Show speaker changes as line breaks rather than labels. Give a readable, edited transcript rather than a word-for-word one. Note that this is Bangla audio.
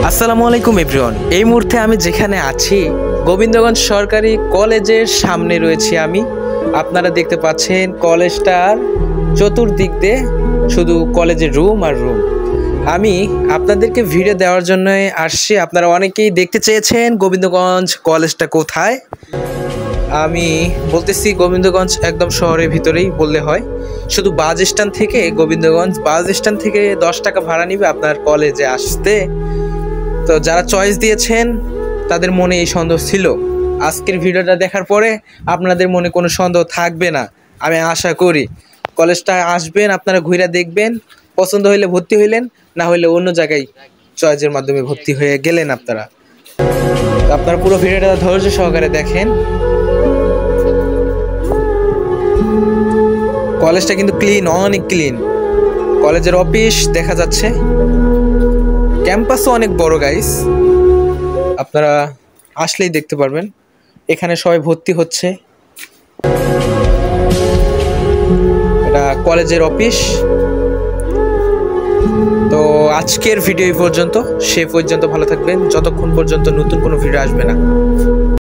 আসসালামু আলাইকুম এভরিওয়ান। এই মুহূর্তে আমি যেখানে আছি গোবিন্দগঞ্জ সরকারি কলেজের সামনে রয়েছি আমি। আপনারা দেখতে পাচ্ছেন কলেজটার চতুর্দিক দিয়ে শুধু কলেজের রুম আর রুম। আমি আপনাদেরকে ভিডিও দেওয়ার জন্য আসছি। আপনারা অনেকেই দেখতে চেয়েছেন গোবিন্দগঞ্জ কলেজটা কোথায়। আমি বলতেছি গোবিন্দগঞ্জ একদম শহরের ভিতরেই বললে হয়। শুধু বাস স্ট্যান্ড থেকে গোবিন্দগঞ্জ বাস স্ট্যান্ড থেকে 10 টাকা ভাড়া নিবে আপনার কলেজে আসতে। তো যারা চয়েস দিয়েছেন তাদের মনে এই সন্দেহ ছিল। আজকের ভিডিওটা দেখার পরে আপনাদের মনে কোনো সন্দেহ থাকবে না আমি আশা করি। কলেজটা আসবেন, আপনারা ঘুরে দেখবেন, পছন্দ হইলে ভর্তি হইলেন, না হইলে অন্য জায়গায় চয়েসের মাধ্যমে ভর্তি হয়ে গেলেন আপনারা। তো আপনারা পুরো ভিডিওটা ধৈর্য সহকারে দেখেন। কলেজটা কিন্তু ক্লিন, অনেক ক্লিন। কলেজের অফিস দেখা যাচ্ছে, ক্যাম্পাসও অনেক বড় গাইস, আপনারা আসলেই দেখতে পারবেন। এখানে সবাই ভর্তি হচ্ছে, এটা কলেজের অফিস। তো আজকের ভিডিও এই পর্যন্ত, সে পর্যন্ত ভালো থাকবেন যতক্ষণ পর্যন্ত নতুন কোনো ভিডিও আসবে না।